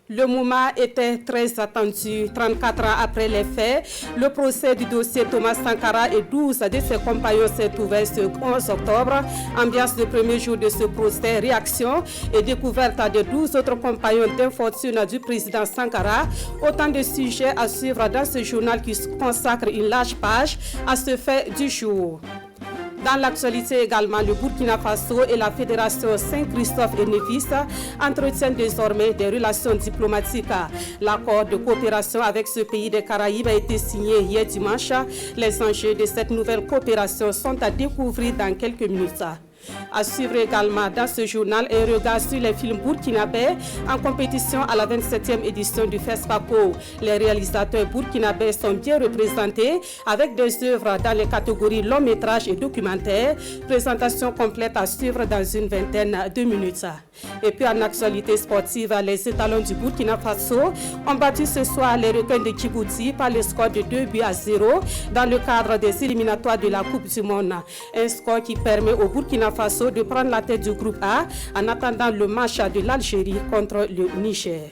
Le moment était très attendu. 34 ans après les faits, le procès du dossier Thomas Sankara et 12 de ses compagnons s'est ouvert ce 11 octobre. Ambiance de premier jour de ce procès, réaction et découverte de 12 autres compagnons d'infortune du président Sankara. Autant de sujets à suivre dans ce journal qui consacre une large page à ce fait du jour. Dans l'actualité également, le Burkina Faso et la Fédération Saint-Christophe et Nevis entretiennent désormais des relations diplomatiques. L'accord de coopération avec ce pays des Caraïbes a été signé hier dimanche. Les enjeux de cette nouvelle coopération sont à découvrir dans quelques minutes. À suivre également dans ce journal un regard sur les films burkinabés en compétition à la 27e édition du FESPACO. Les réalisateurs burkinabés sont bien représentés avec des œuvres dans les catégories long métrage et documentaire. Présentation complète à suivre dans une vingtaine de minutes. Et puis en actualité sportive, les étalons du Burkina Faso ont battu ce soir les requins de Djibouti par le score de 2-0 dans le cadre des éliminatoires de la Coupe du Monde. Un score qui permet au Burkina Faso de prendre la tête du groupe A en attendant le match de l'Algérie contre le Niger.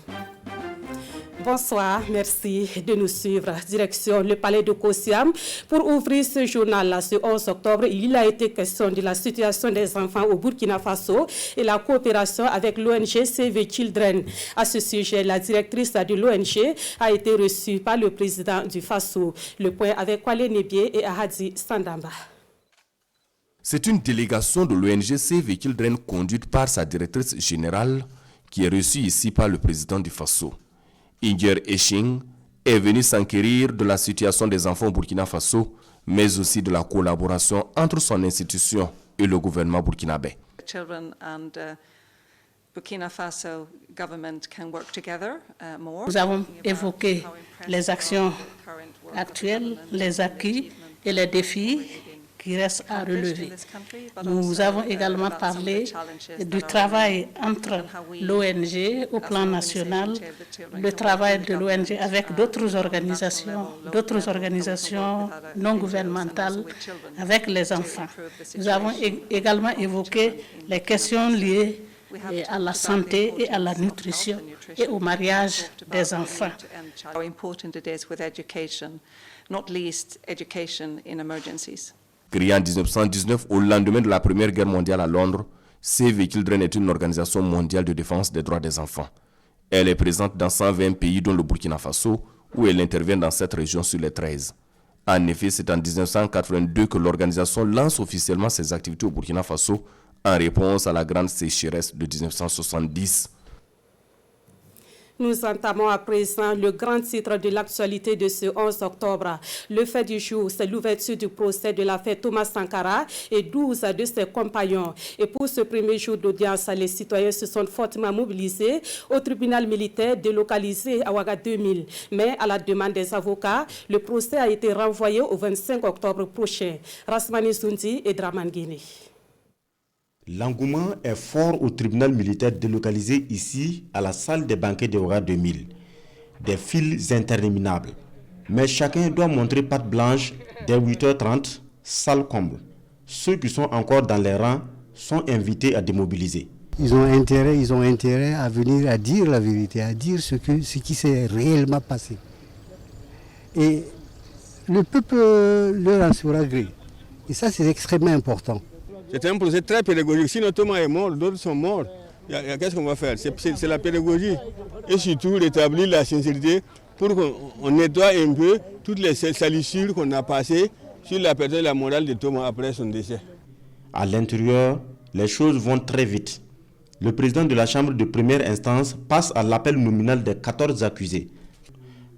Bonsoir, merci de nous suivre. Direction le palais de Kosiam. Pour ouvrir ce journal ce 11 octobre, il a été question de la situation des enfants au Burkina Faso et la coopération avec l'ONG Save Children. À ce sujet, la directrice de l'ONG a été reçue par le président du Faso. Le point avec Kwale Nebié et Ahadi Sandamba. C'est une délégation de l'ONG Save Children conduite par sa directrice générale qui est reçue ici par le président du Faso. Inger Eshing est venu s'enquérir de la situation des enfants au Burkina Faso, mais aussi de la collaboration entre son institution et le gouvernement burkinabé. Nous avons évoqué les actions actuelles, les acquis et les défis qui restent à relever. Nous avons également parlé du travail entre l'ONG au plan national, le travail de l'ONG avec d'autres organisations non gouvernementales, avec les enfants. Nous avons également évoqué les questions liées à la santé et à la nutrition et au mariage des enfants. Créée en 1919 au lendemain de la Première Guerre mondiale à Londres, Save Children est une organisation mondiale de défense des droits des enfants. Elle est présente dans 120 pays dont le Burkina Faso, où elle intervient dans cette région sur les 13. En effet, c'est en 1982 que l'organisation lance officiellement ses activités au Burkina Faso en réponse à la grande sécheresse de 1970. Nous entamons à présent le grand titre de l'actualité de ce 11 octobre. Le fait du jour, c'est l'ouverture du procès de l'affaire Thomas Sankara et 12 de ses compagnons. Et pour ce premier jour d'audience, les citoyens se sont fortement mobilisés au tribunal militaire délocalisé à Ouaga 2000. Mais à la demande des avocats, le procès a été renvoyé au 25 octobre prochain. Rasmani Zoundi et Draman Guinée. L'engouement est fort au tribunal militaire délocalisé ici à la salle des banquets de Ouaga 2000. Des files interminables. Mais chacun doit montrer patte blanche dès 8h30, salle comble. Ceux qui sont encore dans les rangs sont invités à démobiliser. Ils ont intérêt à venir à dire la vérité, à dire ce qui s'est réellement passé. Et le peuple leur en sera gré. Et ça, c'est extrêmement important. C'est un procès très pédagogique. Si notre Thomas est mort, d'autres sont morts. Qu'est-ce qu'on va faire? C'est la pédagogie. Et surtout rétablir la sincérité pour qu'on nettoie un peu toutes les salissures qu'on a passées sur la personne et la morale de Thomas après son décès. À l'intérieur, les choses vont très vite. Le président de la chambre de première instance passe à l'appel nominal des 14 accusés.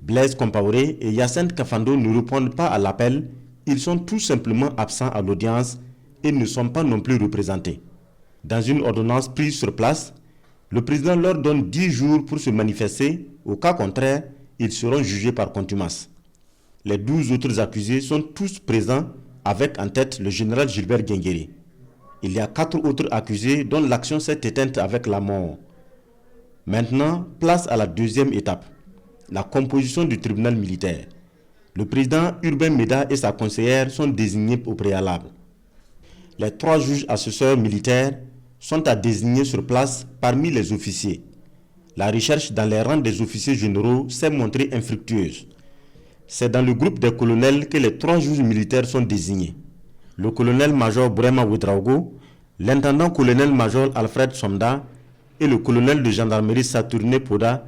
Blaise Compaoré et Yacine Kafando ne répondent pas à l'appel. Ils sont tout simplement absents à l'audience et ne sont pas non plus représentés. Dans une ordonnance prise sur place, le président leur donne 10 jours pour se manifester. Au cas contraire, ils seront jugés par contumace. Les 12 autres accusés sont tous présents avec en tête le général Gilbert Guinguéré. Il y a 4 autres accusés dont l'action s'est éteinte avec la mort. Maintenant, place à la deuxième étape, la composition du tribunal militaire. Le président Urbain Meda et sa conseillère sont désignés au préalable. Les 3 juges assesseurs militaires sont à désigner sur place parmi les officiers. La recherche dans les rangs des officiers généraux s'est montrée infructueuse. C'est dans le groupe des colonels que les 3 juges militaires sont désignés. Le colonel-major Brema Ouedraogo, l'intendant-colonel-major Alfred Somda et le colonel de gendarmerie Saturne Poda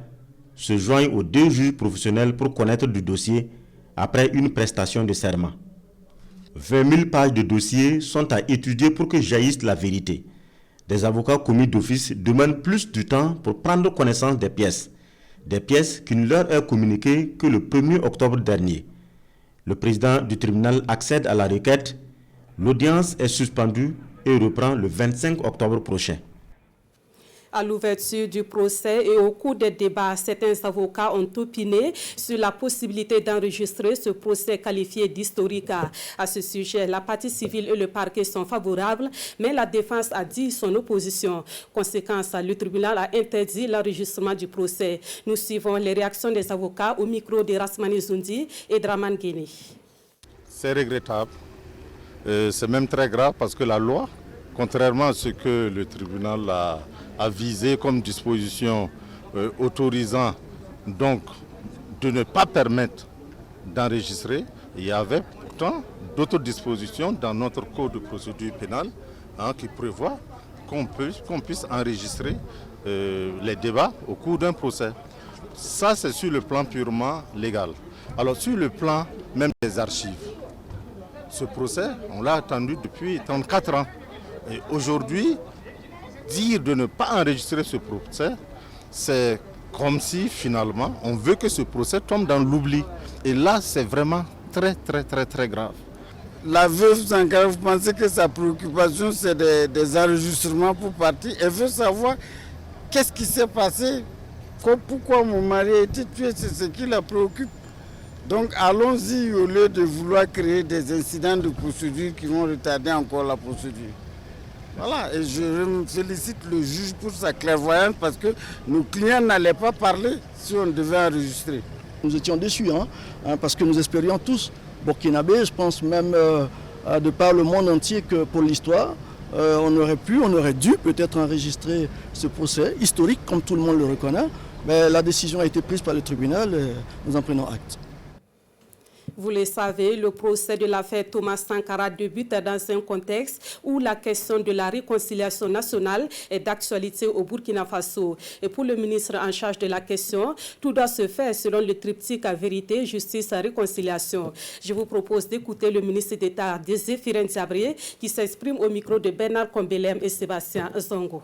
se joignent aux 2 juges professionnels pour connaître du dossier après une prestation de serment. 20 000 pages de dossier sont à étudier pour que jaillisse la vérité. Des avocats commis d'office demandent plus de temps pour prendre connaissance des pièces qui ne leur est communiquées que le 1er octobre dernier. Le président du tribunal accède à la requête. L'audience est suspendue et reprend le 25 octobre prochain. À l'ouverture du procès et au cours des débats, certains avocats ont opiné sur la possibilité d'enregistrer ce procès qualifié d'historique. À ce sujet, la partie civile et le parquet sont favorables, mais la défense a dit son opposition. Conséquence, le tribunal a interdit l'enregistrement du procès. Nous suivons les réactions des avocats au micro de Rasmani Zoundi et Draman Guéni. C'est regrettable. C'est même très grave parce que la loi, contrairement à ce que le tribunal a visé comme disposition autorisant donc de ne pas permettre d'enregistrer, il y avait pourtant d'autres dispositions dans notre code de procédure pénale qui prévoient qu'on puisse enregistrer les débats au cours d'un procès. Ça, c'est sur le plan purement légal. Alors sur le plan même des archives, ce procès, on l'a attendu depuis 34 ans. Et aujourd'hui, dire de ne pas enregistrer ce procès, c'est comme si finalement on veut que ce procès tombe dans l'oubli. Et là, c'est vraiment très grave. La veuve Sankara, vous pensez que sa préoccupation, c'est des enregistrements pour partir? Elle veut savoir qu'est-ce qui s'est passé, pourquoi mon mari a été tué, c'est ce qui la préoccupe. Donc allons-y au lieu de vouloir créer des incidents de procédure qui vont retarder encore la procédure. Voilà, et je félicite le juge pour sa clairvoyance parce que nos clients n'allaient pas parler si on devait enregistrer. Nous étions déçus parce que nous espérions tous, burkinabés, je pense même de par le monde entier que pour l'histoire, on aurait dû peut-être enregistrer ce procès historique comme tout le monde le reconnaît, mais la décision a été prise par le tribunal et nous en prenons acte. Vous le savez, le procès de l'affaire Thomas Sankara débute dans un contexte où la question de la réconciliation nationale est d'actualité au Burkina Faso. Et pour le ministre en charge de la question, tout doit se faire selon le triptyque vérité, justice, réconciliation. Je vous propose d'écouter le ministre d'État Zéphirin Diabré qui s'exprime au micro de Bernard Combelem et Sébastien Zongo.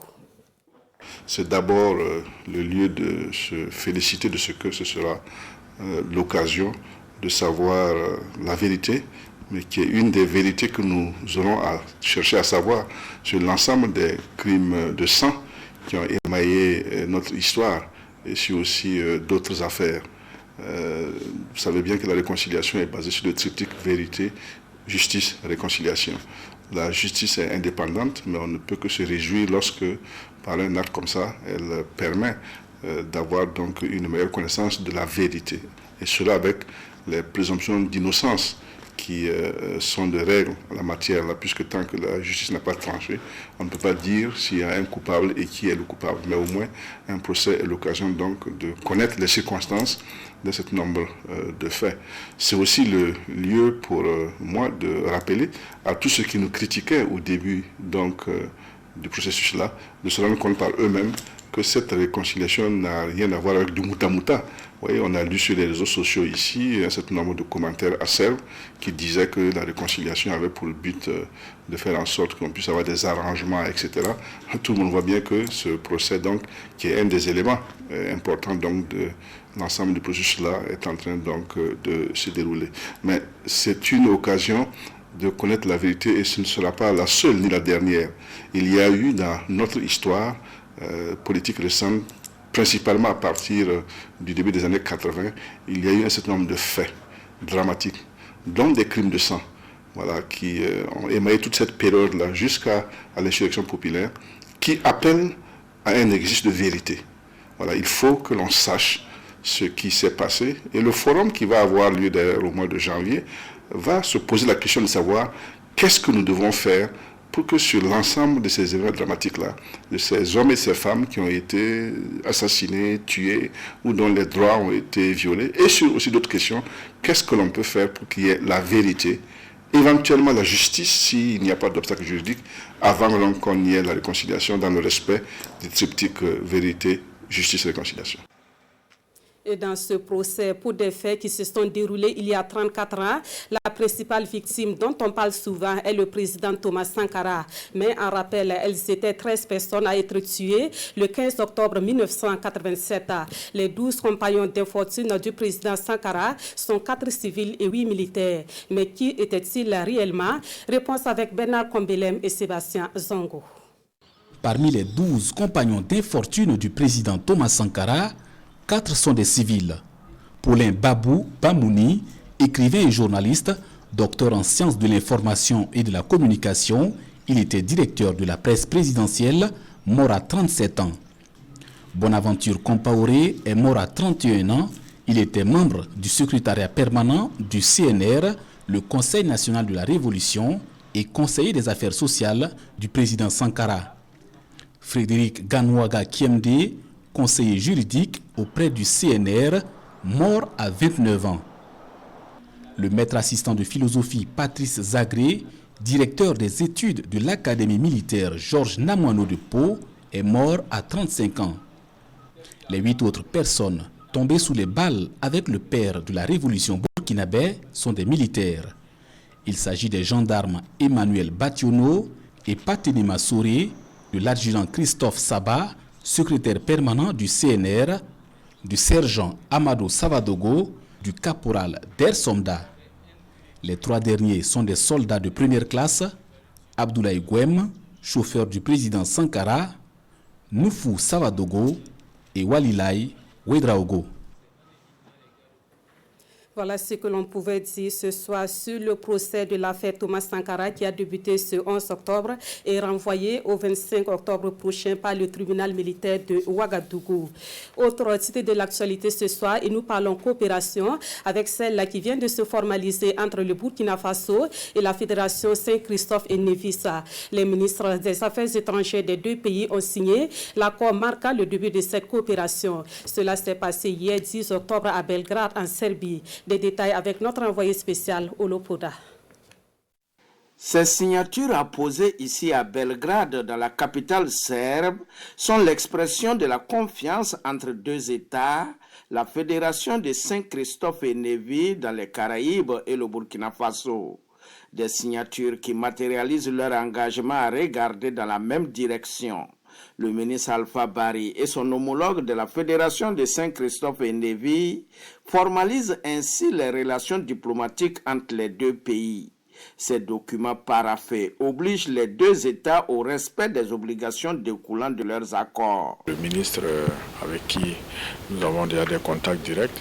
C'est d'abord le lieu de se féliciter de ce que ce sera l'occasion de savoir la vérité, mais qui est une des vérités que nous aurons à chercher à savoir sur l'ensemble des crimes de sang qui ont émaillé notre histoire et sur aussi d'autres affaires. Vous savez bien que la réconciliation est basée sur le triptyque vérité, justice, réconciliation. La justice est indépendante, mais on ne peut que se réjouir lorsque, par un acte comme ça, elle permet d'avoir donc une meilleure connaissance de la vérité. Et cela avec les présomptions d'innocence qui sont de règle en la matière, là, puisque tant que la justice n'a pas tranché, on ne peut pas dire s'il y a un coupable et qui est le coupable. Mais au moins, un procès est l'occasion donc de connaître les circonstances de ce nombre de faits. C'est aussi le lieu pour moi de rappeler à tous ceux qui nous critiquaient au début donc, du processus-là, de se rendre compte par eux-mêmes que cette réconciliation n'a rien à voir avec du mouta-mouta. Vous voyez, on a lu sur les réseaux sociaux ici un certain nombre de commentaires acerbes qui disaient que la réconciliation avait pour le but de faire en sorte qu'on puisse avoir des arrangements, etc. Tout le monde voit bien que ce procès, donc, qui est un des éléments importants donc, de l'ensemble du processus-là, est en train donc, de se dérouler. Mais c'est une occasion de connaître la vérité et ce ne sera pas la seule ni la dernière. Il y a eu dans notre histoire politique récente, principalement à partir du début des années 80, il y a eu un certain nombre de faits dramatiques, dont des crimes de sang, voilà, qui ont émaillé toute cette période-là jusqu'à l'insurrection populaire, qui appellent à un exercice de vérité. Voilà, il faut que l'on sache ce qui s'est passé. Et le forum qui va avoir lieu d'ailleurs au mois de janvier va se poser la question de savoir qu'est-ce que nous devons faire pour que sur l'ensemble de ces événements dramatiques-là, de ces hommes et ces femmes qui ont été assassinés, tués, ou dont les droits ont été violés, et sur aussi d'autres questions, qu'est-ce que l'on peut faire pour qu'il y ait la vérité, éventuellement la justice, s'il n'y a pas d'obstacle juridique, avant qu'on y ait la réconciliation dans le respect du triptyque vérité, justice et réconciliation. Et dans ce procès pour des faits qui se sont déroulés il y a 34 ans, la principale victime dont on parle souvent est le président Thomas Sankara. Mais en rappel, elles étaient 13 personnes à être tuées le 15 octobre 1987. Les 12 compagnons d'infortune du président Sankara sont 4 civils et 8 militaires. Mais qui étaient-ils réellement? Réponse avec Bernard Kombelem et Sébastien Zongo. Parmi les 12 compagnons d'infortune du président Thomas Sankara, 4 sont des civils. Paulin Babou Bamouni, écrivain et journaliste, docteur en sciences de l'information et de la communication, il était directeur de la presse présidentielle, mort à 37 ans. Bonaventure Compaoré est mort à 31 ans. Il était membre du secrétariat permanent du CNR, le Conseil national de la Révolution, et conseiller des affaires sociales du président Sankara. Frédéric Ganouaga Kiemde, conseiller juridique auprès du CNR, mort à 29 ans. Le maître assistant de philosophie Patrice Zagré, directeur des études de l'Académie militaire Georges Namoiano de Pau, est mort à 35 ans. Les 8 autres personnes tombées sous les balles avec le père de la révolution burkinabé sont des militaires. Il s'agit des gendarmes Emmanuel Bationo et Patenema Souré, de l'adjudant Christophe Saba, secrétaire permanent du CNR, du sergent Amadou Savadogo, du caporal Der Somda. Les 3 derniers sont des soldats de première classe, Abdoulaye Gouem, chauffeur du président Sankara, Noufou Savadogo et Walilai Ouedraogo. Voilà ce que l'on pouvait dire ce soir sur le procès de l'affaire Thomas Sankara qui a débuté ce 11 octobre et renvoyé au 25 octobre prochain par le tribunal militaire de Ouagadougou. Autre titre de l'actualité ce soir, et nous parlons coopération avec celle qui vient de se formaliser entre le Burkina Faso et la Fédération Saint-Christophe et Nevis. Les ministres des Affaires étrangères des 2 pays ont signé l'accord marquant le début de cette coopération. Cela s'est passé hier 10 octobre à Belgrade en Serbie. Des détails avec notre envoyé spécial, Olopoda. Ces signatures apposées ici à Belgrade, dans la capitale serbe, sont l'expression de la confiance entre 2 États, la Fédération de Saint-Christophe et Nevis dans les Caraïbes et le Burkina Faso. Des signatures qui matérialisent leur engagement à regarder dans la même direction. Le ministre Alpha Bari et son homologue de la Fédération de Saint-Christophe et Nevis formalisent ainsi les relations diplomatiques entre les 2 pays. Ces documents paraphés obligent les 2 États au respect des obligations découlant de leurs accords. Le ministre avec qui nous avons déjà des contacts directs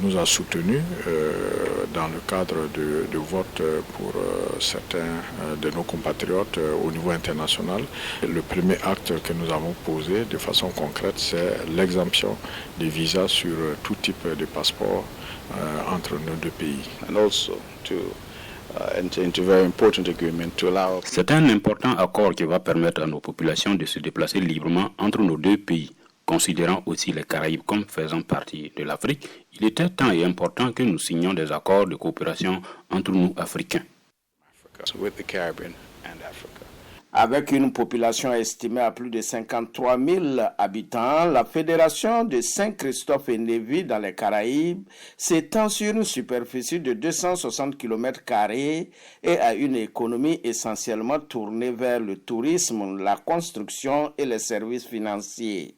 nous a soutenus dans le cadre de vote pour certains de nos compatriotes au niveau international. Le premier acte que nous avons posé de façon concrète, c'est l'exemption des visas sur tout type de passeport entre nos 2 pays. C'est un important accord qui va permettre à nos populations de se déplacer librement entre nos 2 pays. Considérant aussi les Caraïbes comme faisant partie de l'Afrique, il était temps et important que nous signions des accords de coopération entre nous Africains. Avec une population estimée à plus de 53 000 habitants, la Fédération de Saint-Christophe et Nevis dans les Caraïbes s'étend sur une superficie de 260 km² et a une économie essentiellement tournée vers le tourisme, la construction et les services financiers.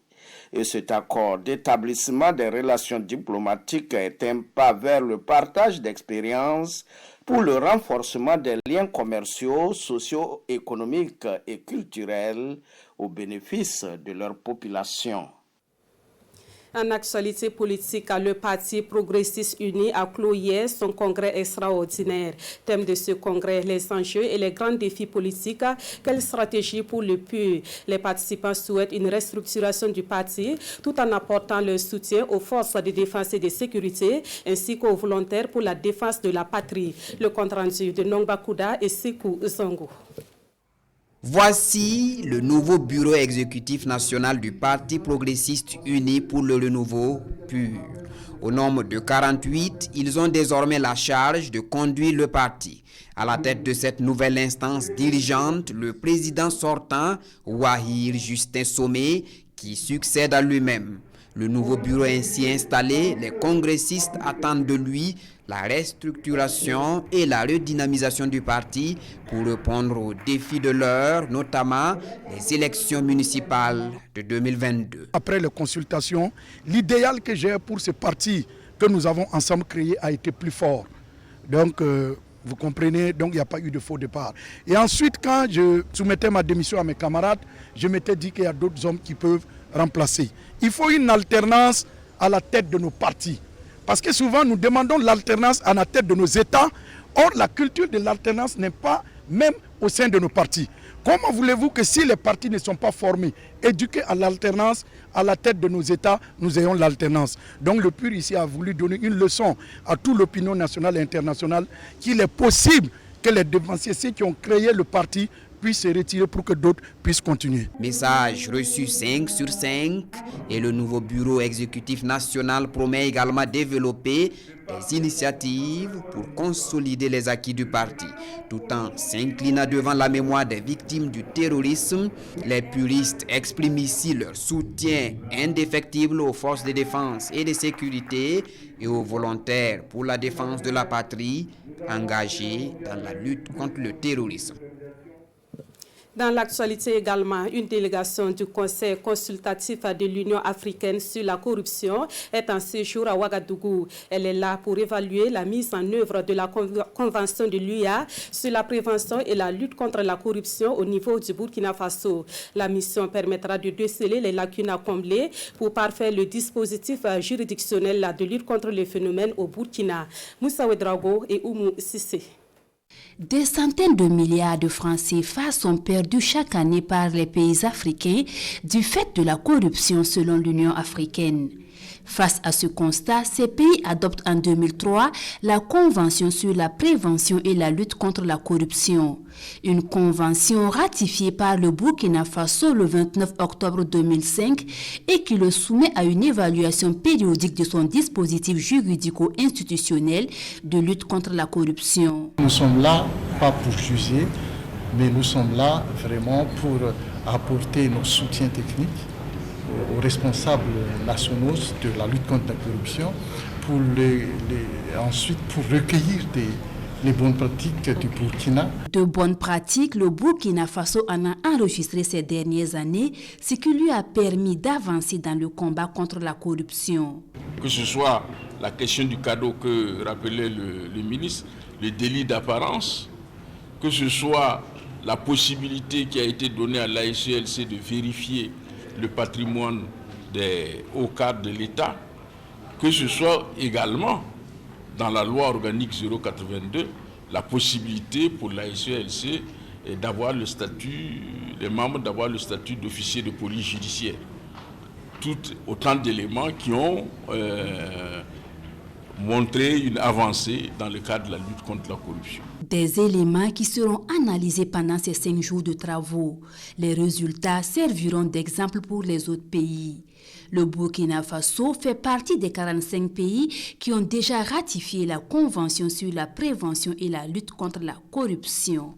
Et cet accord d'établissement des relations diplomatiques est un pas vers le partage d'expériences pour le renforcement des liens commerciaux, socio-économiques et culturels au bénéfice de leur population. En actualité politique, le Parti progressiste uni a clos hier son congrès extraordinaire. Thème de ce congrès, les enjeux et les grands défis politiques. Quelle stratégie pour le PUR? Les participants souhaitent une restructuration du parti tout en apportant leur soutien aux forces de défense et de sécurité ainsi qu'aux volontaires pour la défense de la patrie. Le compte rendu de Nongba Kouda et Sekou Zongo. Voici le nouveau bureau exécutif national du Parti progressiste uni pour le renouveau PUR. Au nombre de 48, ils ont désormais la charge de conduire le parti. À la tête de cette nouvelle instance dirigeante, le président sortant, Wahir Justin Somé, qui succède à lui-même. Le nouveau bureau ainsi installé, les congressistes attendent de lui la restructuration et la redynamisation du parti pour répondre aux défis de l'heure, notamment les élections municipales de 2022. Après les consultations, l'idéal que j'ai pour ce parti que nous avons ensemble créé a été plus fort. Donc, vous comprenez, donc il n'y a pas eu de faux départ. Et ensuite, quand je soumettais ma démission à mes camarades, je m'étais dit qu'il y a d'autres hommes qui peuvent remplacer. Il faut une alternance à la tête de nos partis. Parce que souvent, nous demandons l'alternance à la tête de nos États. Or, la culture de l'alternance n'est pas même au sein de nos partis. Comment voulez-vous que si les partis ne sont pas formés, éduqués à l'alternance, à la tête de nos États, nous ayons l'alternance? Donc le PUR ici a voulu donner une leçon à toute l'opinion nationale et internationale qu'il est possible que les dévanciers qui ont créé le parti puissent se retirer pour que d'autres puissent continuer. Message reçu 5 sur 5 et le nouveau bureau exécutif national promet également développer des initiatives pour consolider les acquis du parti. Tout en s'inclinant devant la mémoire des victimes du terrorisme, les puristes expriment ici leur soutien indéfectible aux forces de défense et de sécurité et aux volontaires pour la défense de la patrie engagés dans la lutte contre le terrorisme. Dans l'actualité également, une délégation du Conseil consultatif de l'Union africaine sur la corruption est en séjour à Ouagadougou. Elle est là pour évaluer la mise en œuvre de la Convention de l'UIA sur la prévention et la lutte contre la corruption au niveau du Burkina Faso. La mission permettra de déceler les lacunes à combler pour parfaire le dispositif juridictionnel de lutte contre le phénomène au Burkina. Moussa Ouedraogo et Oumou Sissé. Des centaines de milliards de francs CFA sont perdus chaque année par les pays africains du fait de la corruption selon l'Union africaine. Face à ce constat, ces pays adoptent en 2003 la Convention sur la prévention et la lutte contre la corruption. Une convention ratifiée par le Burkina Faso le 29 octobre 2005 et qui le soumet à une évaluation périodique de son dispositif juridico-institutionnel de lutte contre la corruption. Nous sommes là pas pour juger, mais nous sommes là vraiment pour apporter nos soutiens techniques aux responsables nationaux de la lutte contre la corruption, ensuite pour recueillir les bonnes pratiques du Burkina. De bonnes pratiques, le Burkina Faso en a enregistré ces dernières années, ce qui lui a permis d'avancer dans le combat contre la corruption. Que ce soit la question du cadeau que rappelait le ministre, le délit d'apparence, que ce soit la possibilité qui a été donnée à l'ASCLC de vérifier le patrimoine des hauts cadres de l'État, que ce soit également dans la loi organique 082, la possibilité pour la SELC d'avoir le statut, les membres d'avoir le statut d'officier de police judiciaire. Autant d'éléments qui ont montré une avancée dans le cadre de la lutte contre la corruption. Des éléments qui seront analysés pendant ces 5 jours de travaux. Les résultats serviront d'exemple pour les autres pays. Le Burkina Faso fait partie des 45 pays qui ont déjà ratifié la Convention sur la prévention et la lutte contre la corruption.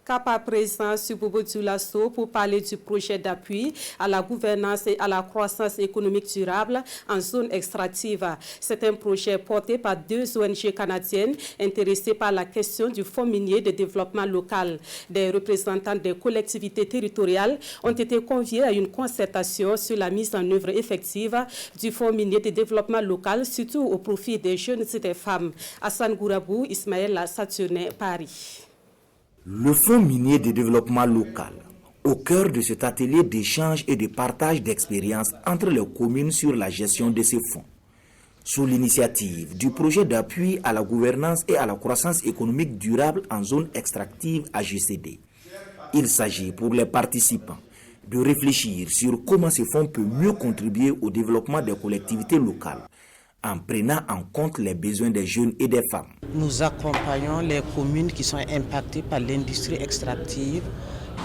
Cap à présent sur Bobo Dioulasso pour parler du projet d'appui à la gouvernance et à la croissance économique durable en zone extractive. C'est un projet porté par 2 ONG canadiennes intéressées par la question du fonds minier de développement local. Des représentants des collectivités territoriales ont été conviés à une concertation sur la mise en œuvre effective du fonds minier de développement local, surtout au profit des jeunes et des femmes. Hassan Gourabou, Ismaël Sationnet, Paris. Le Fonds minier de développement local, au cœur de cet atelier d'échange et de partage d'expériences entre les communes sur la gestion de ces fonds. Sous l'initiative du projet d'appui à la gouvernance et à la croissance économique durable en zone extractive AGCD, il s'agit pour les participants de réfléchir sur comment ces fonds peuvent mieux contribuer au développement des collectivités locales, en prenant en compte les besoins des jeunes et des femmes. Nous accompagnons les communes qui sont impactées par l'industrie extractive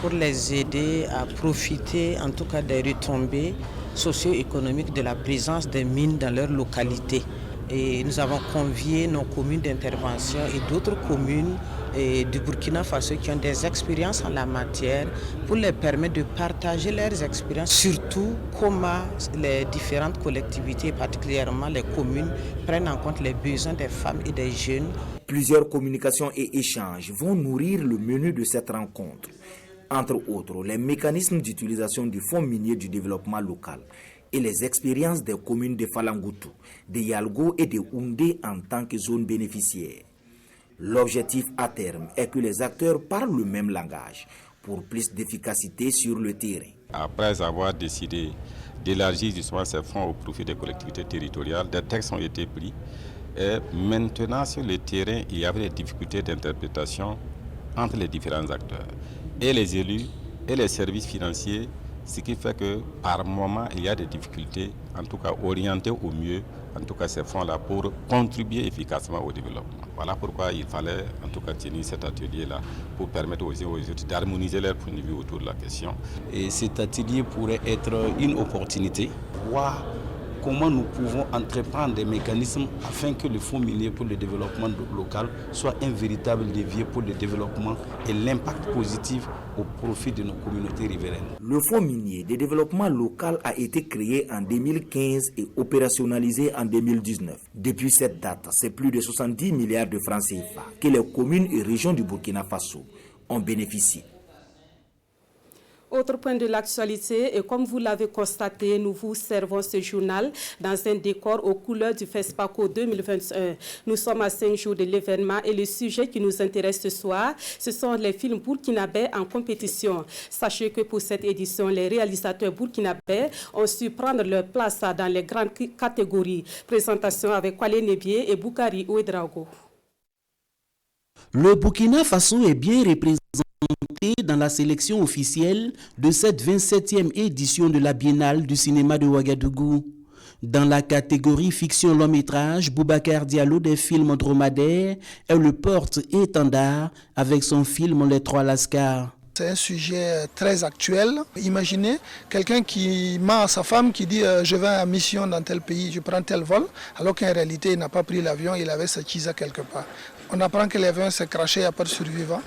pour les aider à profiter en tout cas des retombées socio-économiques de la présence des mines dans leur localité. Et nous avons convié nos communes d'intervention et d'autres communes du Burkina Faso qui ont des expériences en la matière pour les permettre de partager leurs expériences, surtout comment les différentes collectivités, particulièrement les communes, prennent en compte les besoins des femmes et des jeunes. Plusieurs communications et échanges vont nourrir le menu de cette rencontre. Entre autres, les mécanismes d'utilisation du Fonds minier du développement local et les expériences des communes de Falangutu, de Yalgo et de Houndé en tant que zone bénéficiaire. L'objectif à terme est que les acteurs parlent le même langage pour plus d'efficacité sur le terrain. Après avoir décidé d'élargir justement ces fonds au profit des collectivités territoriales, des textes ont été pris. Et maintenant, sur le terrain, il y avait des difficultés d'interprétation entre les différents acteurs, et les élus, et les services financiers, ce qui fait que par moment, il y a des difficultés, en tout cas orienter au mieux, en tout cas ces fonds-là, pour contribuer efficacement au développement. Voilà pourquoi il fallait en tout cas tenir cet atelier-là, pour permettre aux autres d'harmoniser leur point de vue autour de la question. Et cet atelier pourrait être une opportunité, voir comment nous pouvons entreprendre des mécanismes afin que le Fonds minier pour le développement local soit un véritable levier pour le développement et l'impact positif au profit de nos communautés riveraines. Le Fonds minier de développement local a été créé en 2015 et opérationnalisé en 2019. Depuis cette date, c'est plus de 70 milliards de francs CFA que les communes et régions du Burkina Faso ont bénéficié. Autre point de l'actualité, et comme vous l'avez constaté, nous vous servons ce journal dans un décor aux couleurs du FESPACO 2021. Nous sommes à 5 jours de l'événement et le sujet qui nous intéresse ce soir, ce sont les films burkinabés en compétition. Sachez que pour cette édition, les réalisateurs burkinabés ont su prendre leur place dans les grandes catégories. Présentation avec Kwale Nebié et Boukari Ouedraogo. Le Burkina Faso est bien représenté dans la sélection officielle de cette 27e édition de la Biennale du cinéma de Ouagadougou. Dans la catégorie fiction long-métrage, Boubacar Diallo des films dromadaires est le porte-étendard avec son film Les Trois Lascars. C'est un sujet très actuel. Imaginez quelqu'un qui ment à sa femme, qui dit je vais en mission dans tel pays, je prends tel vol, alors qu'en réalité il n'a pas pris l'avion, il avait sa chisa quelque part. On apprend que l'avion s'est crashé, il n'y a pas de survivant.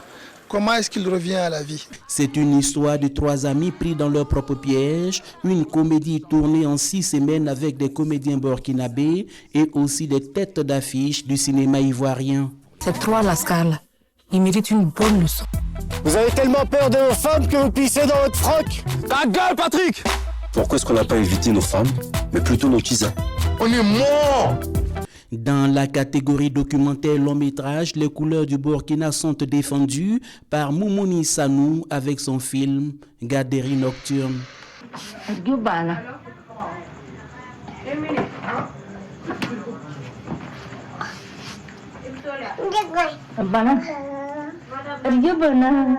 Comment est-ce qu'il revient à la vie? C'est une histoire de 3 amis pris dans leur propre piège, une comédie tournée en 6 semaines avec des comédiens burkinabés et aussi des têtes d'affiche du cinéma ivoirien. Ces 3 lascars, ils méritent une bonne leçon. Vous avez tellement peur de vos femmes que vous pissez dans votre froc? Ta gueule, Patrick! Pourquoi est-ce qu'on n'a pas évité nos femmes, mais plutôt nos kisas? On est morts! Dans la catégorie documentaire long-métrage, les couleurs du Burkina sont défendues par Moumouni Sanou avec son film Gaderi Nocturne.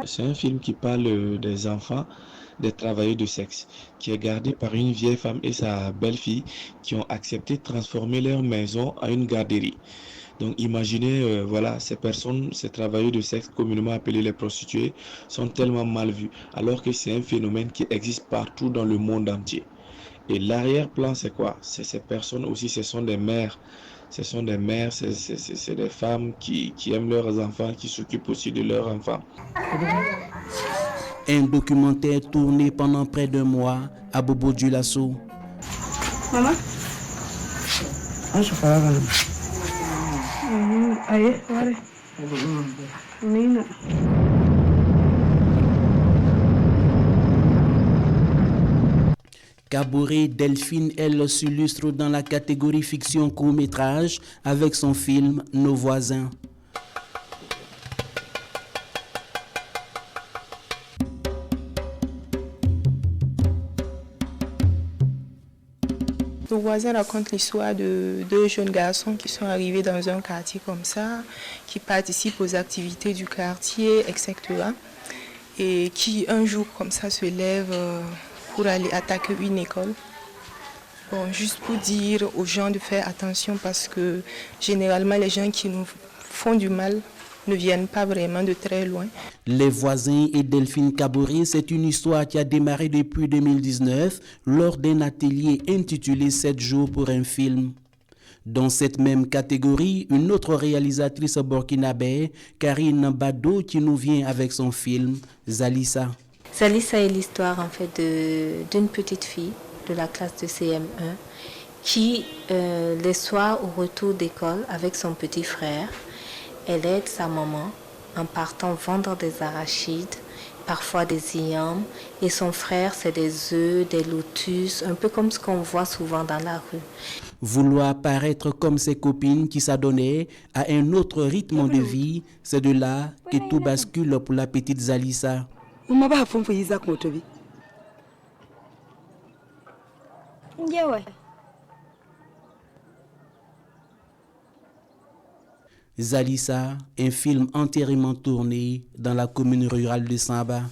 C'est un film qui parle des enfants, des travailleurs de sexe, qui est gardé par une vieille femme et sa belle-fille qui ont accepté de transformer leur maison en une garderie. Donc imaginez, voilà, ces personnes, ces travailleurs de sexe communément appelés les prostituées, sont tellement mal vus, alors que c'est un phénomène qui existe partout dans le monde entier. Et l'arrière-plan, c'est quoi? C'est ces personnes aussi, ce sont des mères. Ce sont des mères, c'est des femmes qui aiment leurs enfants, qui s'occupent aussi de leurs enfants. Un documentaire tourné pendant près d'1 mois à Bobo Dioulasso. Maman? Kaboré Delphine, elle s'illustre dans la catégorie fiction court-métrage avec son film Nos voisins. Nos voisins racontent l'histoire de 2 jeunes garçons qui sont arrivés dans un quartier comme ça, qui participent aux activités du quartier, etc. Et qui un jour comme ça se lèvent pour aller attaquer une école. Bon, juste pour dire aux gens de faire attention parce que généralement les gens qui nous font du mal, ne viennent pas vraiment de très loin. Les voisins et Delphine Kaboré, c'est une histoire qui a démarré depuis 2019 lors d'un atelier intitulé 7 jours pour un film. Dans cette même catégorie, une autre réalisatrice burkinabé, Karine Bado, qui nous vient avec son film Zalissa. Zalissa est l'histoire en fait d'une petite fille de la classe de CM1 qui, les soirs au retour d'école avec son petit frère, elle aide sa maman en partant vendre des arachides, parfois des yams, et son frère c'est des œufs, des lotus, un peu comme ce qu'on voit souvent dans la rue. Vouloir paraître comme ses copines qui s'adonnaient à un autre rythme de vie, c'est de là que tout bascule pour la petite Zalissa. Zalissa, un film entièrement tourné dans la commune rurale de Samba.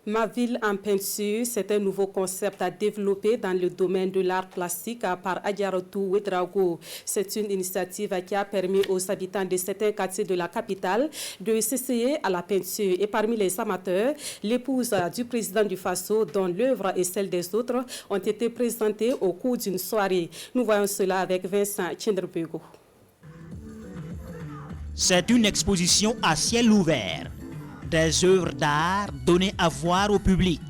Ma ville en peinture, c'est un nouveau concept à développer dans le domaine de l'art plastique par Adjaratou Ouedraogo. C'est une initiative qui a permis aux habitants de certains quartiers de la capitale de s'essayer à la peinture. Et parmi les amateurs, l'épouse du président du Faso, dont l'œuvre et celle des autres ont été présentées au cours d'une soirée. Nous voyons cela avec Vincent Tchendrebego. C'est une exposition à ciel ouvert. Des œuvres d'art données à voir au public.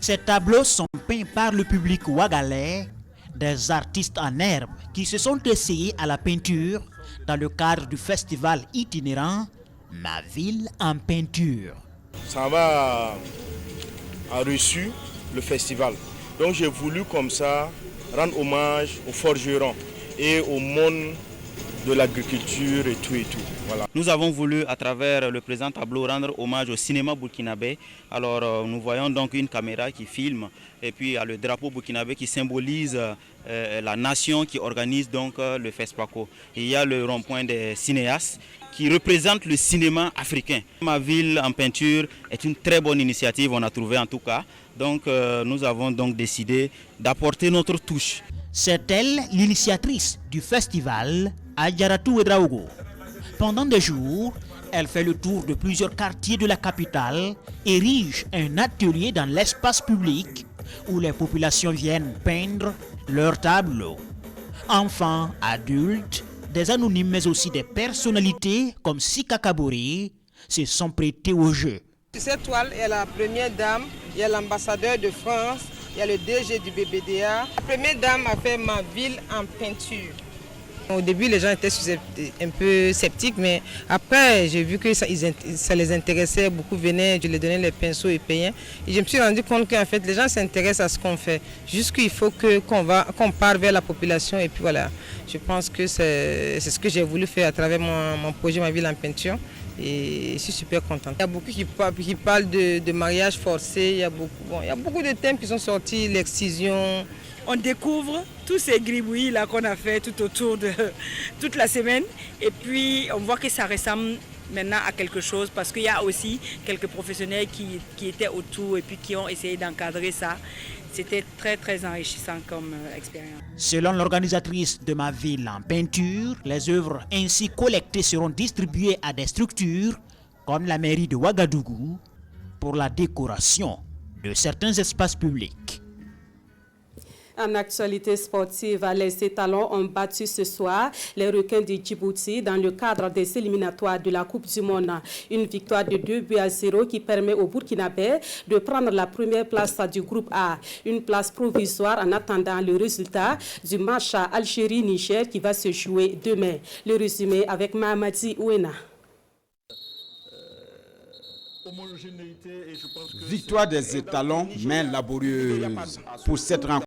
Ces tableaux sont peints par le public ouagalais, des artistes en herbe qui se sont essayés à la peinture dans le cadre du festival itinérant Ma ville en peinture. Samba a reçu le festival. Donc j'ai voulu comme ça rendre hommage aux forgerons et au monde de l'agriculture et tout. Voilà. Nous avons voulu, à travers le présent tableau, rendre hommage au cinéma burkinabé. Alors nous voyons donc une caméra qui filme et puis il y a le drapeau burkinabé qui symbolise la nation qui organise donc le FESPACO. Et il y a le rond-point des cinéastes qui représente le cinéma africain. Ma ville en peinture est une très bonne initiative, on a trouvé en tout cas. Donc nous avons donc décidé d'apporter notre touche. C'est elle l'initiatrice du festival Adjaratou Ouedraogo. Pendant des jours, elle fait le tour de plusieurs quartiers de la capitale, érige un atelier dans l'espace public où les populations viennent peindre leurs tableaux. Enfants, adultes, des anonymes mais aussi des personnalités comme Sika Kaboré se sont prêtés au jeu. Sur cette toile, il y a la première dame, il y a l'ambassadeur de France, il y a le DG du BBDA. La première dame a fait Ma ville en peinture. Au début, les gens étaient un peu sceptiques, mais après, j'ai vu que ça les intéressait. Beaucoup venaient, je leur donnais les pinceaux et payaient. Et je me suis rendu compte qu'en fait, les gens s'intéressent à ce qu'on fait. Juste qu'il faut qu'on parte vers la population. Et puis voilà, je pense que c'est ce que j'ai voulu faire à travers mon projet Ma ville en peinture. Et je suis super contente. Il y a beaucoup qui parlent de mariage forcé. Il y a beaucoup de thèmes qui sont sortis, l'excision. On découvre tous ces gribouillis là qu'on a fait tout autour de toute la semaine et puis on voit que ça ressemble maintenant à quelque chose parce qu'il y a aussi quelques professionnels qui étaient autour et puis qui ont essayé d'encadrer ça. C'était très très enrichissant comme expérience. Selon l'organisatrice de Ma ville en peinture, les œuvres ainsi collectées seront distribuées à des structures comme la mairie de Ouagadougou pour la décoration de certains espaces publics. En actualité sportive, les étalons ont battu ce soir les requins de Djibouti dans le cadre des éliminatoires de la Coupe du Monde. Une victoire de 2-0 qui permet au Burkinabé de prendre la première place du groupe A. Une place provisoire en attendant le résultat du match Algérie-Niger qui va se jouer demain. Le résumé avec Mahamadi Ouena. Victoire des étalons, mais laborieuse pour cette rencontre.